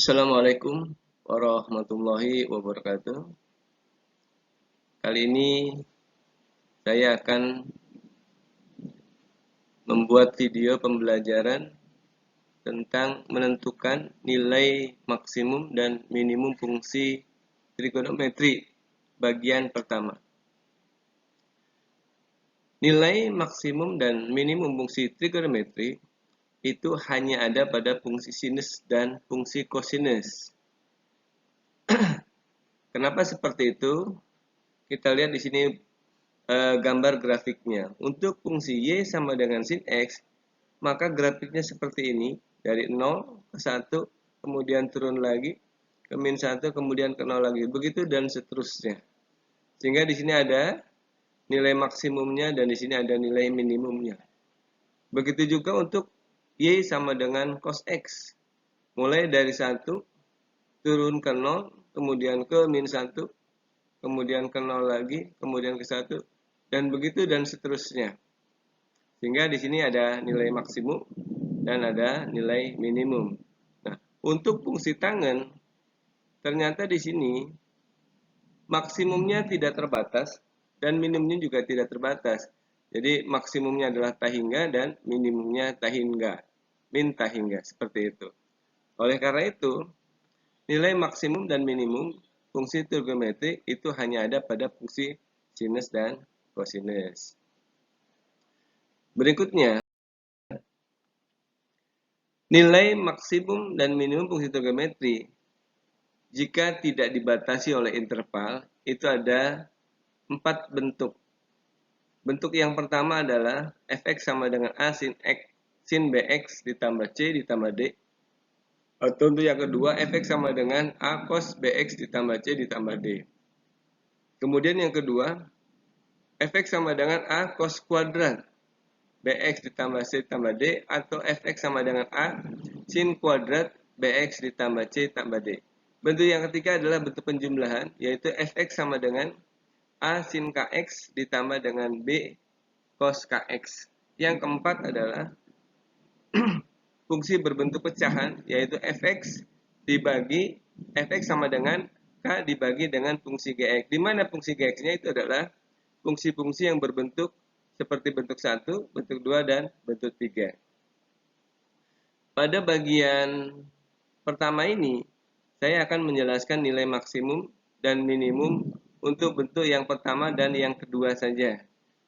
Assalamualaikum warahmatullahi wabarakatuh. Kali ini saya akan membuat video pembelajaran tentang menentukan nilai maksimum dan minimum fungsi trigonometri bagian pertama. Nilai maksimum dan minimum fungsi trigonometri itu hanya ada pada fungsi sinus dan fungsi kosinus. Kenapa seperti itu? Kita lihat di sini gambar grafiknya. Untuk fungsi y sama dengan sin x, maka grafiknya seperti ini. Dari 0 ke 1, kemudian turun lagi, ke min 1, kemudian ke 0 lagi. Begitu dan seterusnya. Sehingga di sini ada nilai maksimumnya dan di sini ada nilai minimumnya. Begitu juga untuk y sama dengan cos x. Mulai dari 1, turun ke 0, kemudian ke min 1, kemudian ke 0 lagi, kemudian ke 1, dan begitu dan seterusnya. Sehingga di sini ada nilai maksimum dan ada nilai minimum. Nah, untuk fungsi tangen, ternyata di sini maksimumnya tidak terbatas dan minimumnya juga tidak terbatas. Jadi maksimumnya adalah tahingga dan minimumnya tahingga. Min tahingga, seperti itu. Oleh karena itu, nilai maksimum dan minimum fungsi trigonometri itu hanya ada pada fungsi sinus dan kosinus. Berikutnya, nilai maksimum dan minimum fungsi trigonometri jika tidak dibatasi oleh interval itu ada 4 bentuk. Bentuk yang pertama adalah fx sama dengan a sin x sin bx ditambah c ditambah d. Atau untuk yang kedua, fx sama dengan a cos bx ditambah c ditambah d. Kemudian yang kedua, fx sama dengan a cos kuadrat bx ditambah c ditambah d, atau fx sama dengan a sin kuadrat bx ditambah c ditambah d. Bentuk yang ketiga adalah bentuk penjumlahan, yaitu fx sama dengan a sin kx ditambah dengan b cos kx. Yang keempat adalah fungsi berbentuk pecahan, yaitu fx dibagi fx sama dengan k dibagi dengan fungsi gx. Di mana fungsi gx-nya itu adalah fungsi-fungsi yang berbentuk seperti bentuk 1, bentuk 2, dan bentuk 3. Pada bagian pertama ini, saya akan menjelaskan nilai maksimum dan minimum untuk bentuk yang pertama dan yang kedua saja.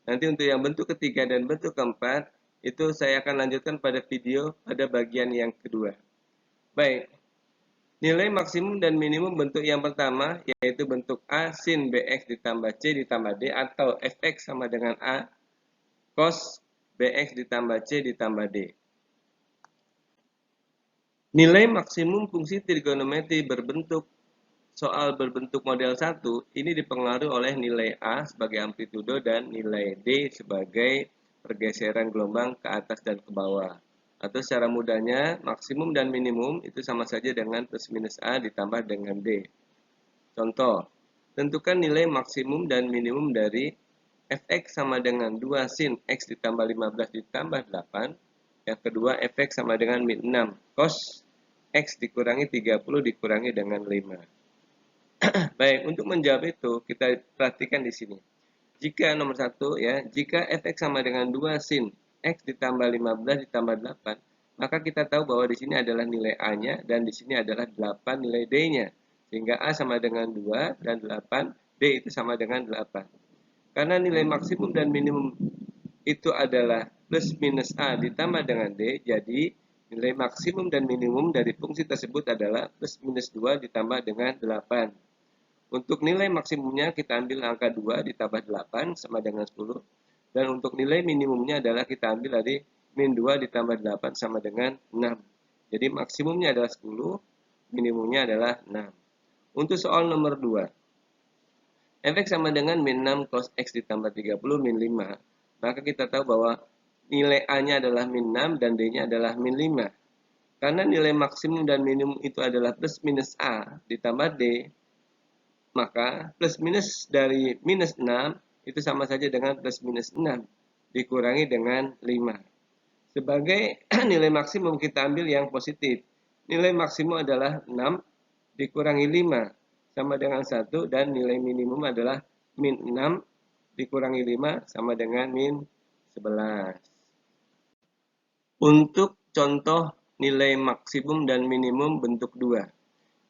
Nanti untuk yang bentuk ketiga dan bentuk keempat, itu saya akan lanjutkan pada video pada bagian yang kedua. Baik, nilai maksimum dan minimum bentuk yang pertama, yaitu bentuk A sin BX ditambah C ditambah D, atau Fx sama dengan A cos BX ditambah C ditambah D. Nilai maksimum fungsi trigonometri berbentuk soal berbentuk model 1 ini dipengaruhi oleh nilai A sebagai amplitudo dan nilai D sebagai pergeseran gelombang ke atas dan ke bawah. Atau secara mudahnya, maksimum dan minimum itu sama saja dengan plus minus A ditambah dengan D. Contoh, tentukan nilai maksimum dan minimum dari fx sama dengan 2 sin x ditambah 15 ditambah 8. Yang kedua, fx sama dengan min 6 cos x dikurangi 30 dikurangi dengan 5. Baik, untuk menjawab itu kita perhatikan di sini. Jika nomor 1 ya, jika fx sama dengan 2 sin x ditambah 15 ditambah 8, maka kita tahu bahwa di sini adalah nilai a-nya dan di sini adalah 8 nilai d-nya. Sehingga a sama dengan 2 dan 8, d itu sama dengan 8. Karena nilai maksimum dan minimum itu adalah plus minus a ditambah dengan d, jadi nilai maksimum dan minimum dari fungsi tersebut adalah plus minus 2 ditambah dengan 8. Untuk nilai maksimumnya kita ambil angka 2 ditambah 8 sama dengan 10. Dan untuk nilai minimumnya adalah kita ambil dari min 2 ditambah 8 sama dengan 6. Jadi maksimumnya adalah 10, minimumnya adalah 6. Untuk soal nomor 2. Fx sama dengan min 6 cos x ditambah 30 min 5. Maka kita tahu bahwa nilai A-nya adalah min 6 dan D-nya adalah min 5. Karena nilai maksimum dan minimum itu adalah plus minus A ditambah D, maka plus minus dari minus 6 itu sama saja dengan plus minus 6 dikurangi dengan 5. Sebagai nilai maksimum kita ambil yang positif. nilai maksimum adalah 6 dikurangi 5 sama dengan 1 dan nilai minimum adalah min 6 dikurangi 5 sama dengan min 11. Untuk contoh nilai maksimum dan minimum bentuk 2.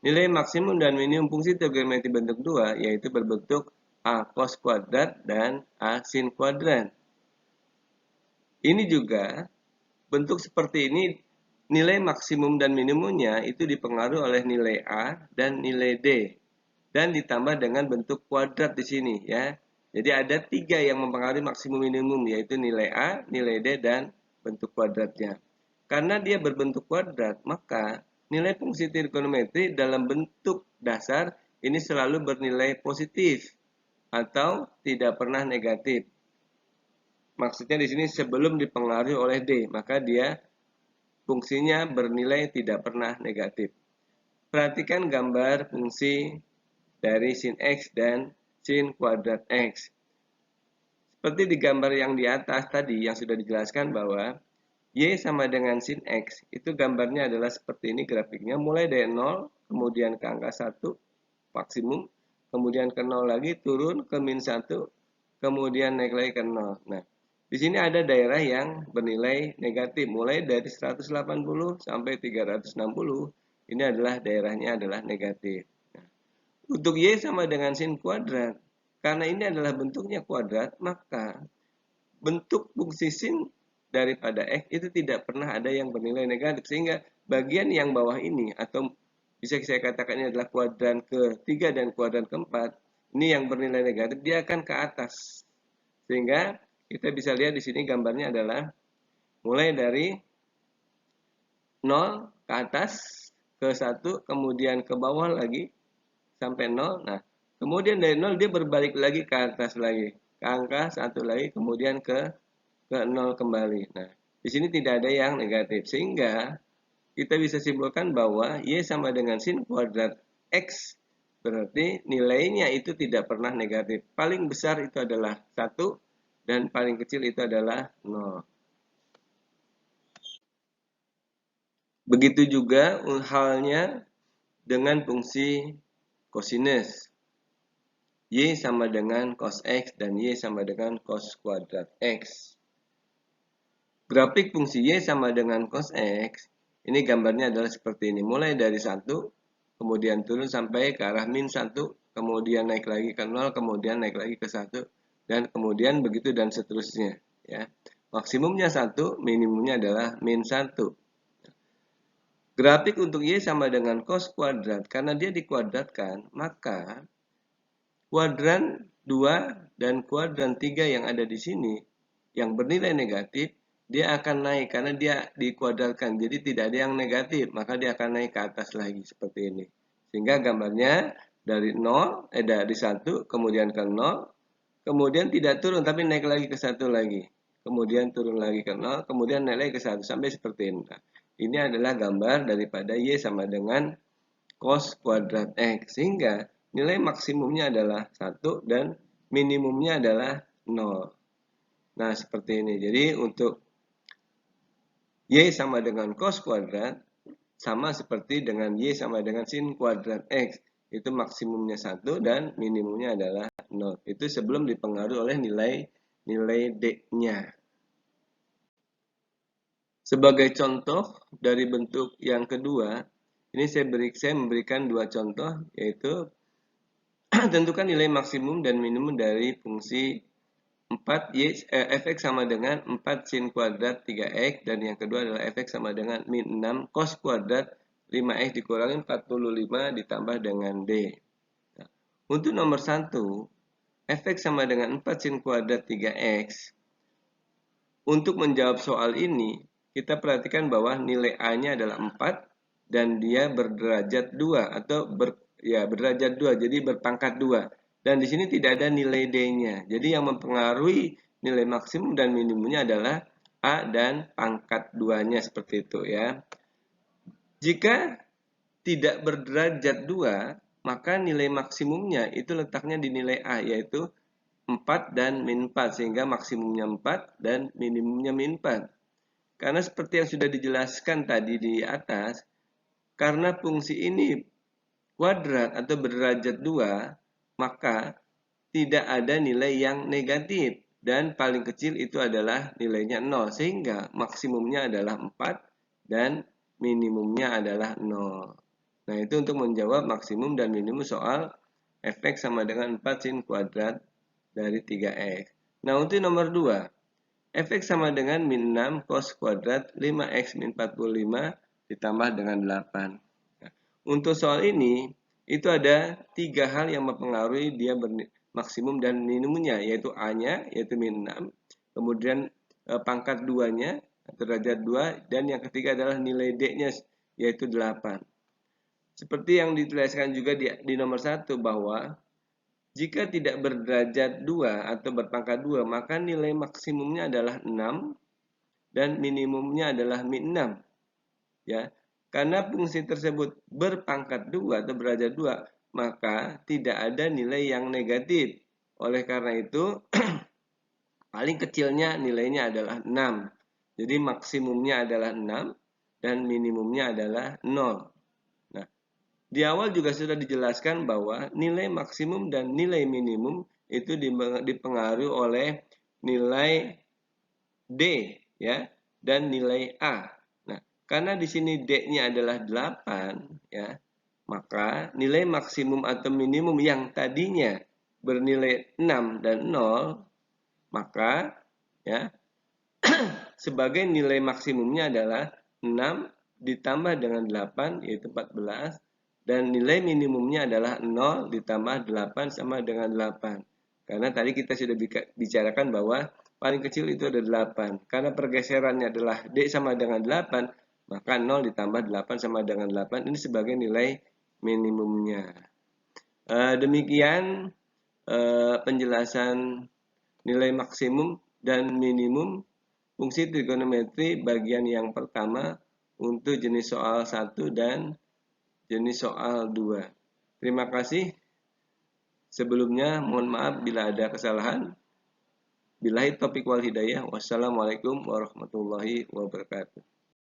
Nilai maksimum dan minimum fungsi trigonometri bentuk 2 yaitu berbentuk A cos kuadrat dan A sin kuadrat. Ini juga bentuk seperti ini, nilai maksimum dan minimumnya itu dipengaruhi oleh nilai A dan nilai D. Dan ditambah dengan bentuk kuadrat di sini ya. Jadi ada 3 yang mempengaruhi maksimum minimum yaitu nilai A, nilai D, dan bentuk kuadratnya. Karena dia berbentuk kuadrat, maka nilai fungsi trigonometri dalam bentuk dasar ini selalu bernilai positif atau tidak pernah negatif. Maksudnya di sini sebelum dipengaruhi oleh D, maka dia fungsinya bernilai tidak pernah negatif. Perhatikan gambar fungsi dari sin X dan sin kuadrat X. Seperti di gambar yang di atas tadi yang sudah dijelaskan bahwa Y sama dengan sin X, itu gambarnya adalah seperti ini grafiknya, mulai dari 0, kemudian ke angka 1, maksimum, kemudian ke 0 lagi, turun ke min 1, kemudian naik lagi ke 0. Nah, di sini ada daerah yang bernilai negatif, mulai dari 180 sampai 360, ini adalah daerahnya adalah negatif. Nah, untuk Y sama dengan sin kuadrat, karena ini adalah bentuknya kuadrat, maka bentuk fungsi sin daripada X itu tidak pernah ada yang bernilai negatif. Sehingga bagian yang bawah ini, atau bisa saya katakan ini adalah kuadran ke-3 dan kuadran ke-4, ini yang bernilai negatif, dia akan ke atas. Sehingga kita bisa lihat di sini gambarnya adalah mulai dari 0 ke atas, ke 1, kemudian ke bawah lagi, sampai 0. Nah, kemudian dari 0 dia berbalik lagi ke atas lagi, ke angka 1 lagi, kemudian ke 0 kembali. Nah, di sini tidak ada yang negatif. Sehingga kita bisa simpulkan bahwa Y sama dengan sin kuadrat X. Berarti nilainya itu tidak pernah negatif. Paling besar itu adalah 1 dan paling kecil itu adalah 0. Begitu juga halnya dengan fungsi kosinus. Y sama dengan cos X dan Y sama dengan cos kuadrat X. Grafik fungsi Y sama dengan cos X, ini gambarnya adalah seperti ini. Mulai dari 1, kemudian turun sampai ke arah min 1, kemudian naik lagi ke 0, kemudian naik lagi ke 1, dan kemudian begitu dan seterusnya. Ya. Maksimumnya 1, minimumnya adalah min 1. Grafik untuk Y sama dengan cos kuadrat. Karena dia dikuadratkan, maka kuadran 2 dan kuadran 3 yang ada di sini, yang bernilai negatif, dia akan naik karena dia dikuadratkan. Jadi tidak ada yang negatif, maka dia akan naik ke atas lagi seperti ini. Sehingga gambarnya dari 0, dari 1, kemudian ke 0, kemudian tidak turun tapi naik lagi ke 1 lagi. Kemudian turun lagi ke 0, kemudian naik lagi ke 1 sampai seperti ini. Nah, ini adalah gambar daripada Y sama dengan cos kuadrat X. Sehingga nilai maksimumnya adalah 1 dan minimumnya adalah 0. Nah, seperti ini. Jadi untuk Y sama dengan cos kuadrat, sama seperti dengan Y sama dengan sin kuadrat X. Itu maksimumnya 1 dan minimumnya adalah 0. Itu sebelum dipengaruhi oleh nilai D-nya. Sebagai contoh dari bentuk yang kedua, ini saya memberikan 2 contoh, yaitu tentukan nilai maksimum dan minimum dari fungsi 4 fx sama dengan 4 sin kuadrat 3x, dan yang kedua adalah fx sama dengan min 6 cos kuadrat 5x dikurangi 45 ditambah dengan d. Nah, untuk nomor 1, fx sama dengan 4 sin kuadrat 3x. Untuk menjawab soal ini, kita perhatikan bahwa nilai a-nya adalah 4 dan dia berderajat 2 atau berderajat 2, jadi berpangkat 2. Dan di sini tidak ada nilai D-nya. Jadi yang mempengaruhi nilai maksimum dan minimumnya adalah A dan pangkat 2-nya seperti itu ya. Jika tidak berderajat 2, maka nilai maksimumnya itu letaknya di nilai A, yaitu 4 dan min 4, sehingga maksimumnya 4 dan minimumnya min 4. Karena seperti yang sudah dijelaskan tadi di atas, karena fungsi ini kuadrat atau berderajat 2, maka tidak ada nilai yang negatif. Dan paling kecil itu adalah nilainya 0. Sehingga maksimumnya adalah 4 dan minimumnya adalah 0. Nah, itu untuk menjawab maksimum dan minimum soal fx sama dengan 4 sin kuadrat dari 3x. Nah, untuk nomor 2, fx sama dengan min 6 cos kuadrat 5x min 45 ditambah dengan 8. Nah, untuk soal ini, itu ada 3 hal yang mempengaruhi dia maksimum dan minimumnya, yaitu A-nya, yaitu min 6, kemudian pangkat 2-nya, derajat 2, dan yang ketiga adalah nilai D-nya, yaitu 8. Seperti yang dituliskan juga di nomor 1 bahwa jika tidak berderajat 2 atau berpangkat 2, maka nilai maksimumnya adalah 6 dan minimumnya adalah min 6. Ya. Karena fungsi tersebut berpangkat 2 atau berderajat 2, maka tidak ada nilai yang negatif. Oleh karena itu, paling kecilnya nilainya adalah 6. Jadi maksimumnya adalah 6 dan minimumnya adalah 0. Di awal juga sudah dijelaskan bahwa nilai maksimum dan nilai minimum itu dipengaruhi oleh nilai D ya dan nilai A. Nah, karena di sini D-nya adalah 8 ya, maka nilai maksimum atau minimum yang tadinya bernilai 6 dan 0, maka ya sebagai nilai maksimumnya adalah 6 ditambah dengan 8 yaitu 14. Dan nilai minimumnya adalah 0 ditambah 8 sama dengan 8. Karena tadi kita sudah bicarakan bahwa paling kecil itu ada 8. Karena pergeserannya adalah D sama dengan 8, maka 0 ditambah 8 sama dengan 8. Ini sebagai nilai minimumnya. Demikian penjelasan nilai maksimum dan minimum fungsi trigonometri bagian yang pertama untuk jenis soal 1 dan jenis soal 2. Terima kasih. Sebelumnya mohon maaf bila ada kesalahan. Billahi taufiq wal hidayah. Wassalamualaikum warahmatullahi wabarakatuh.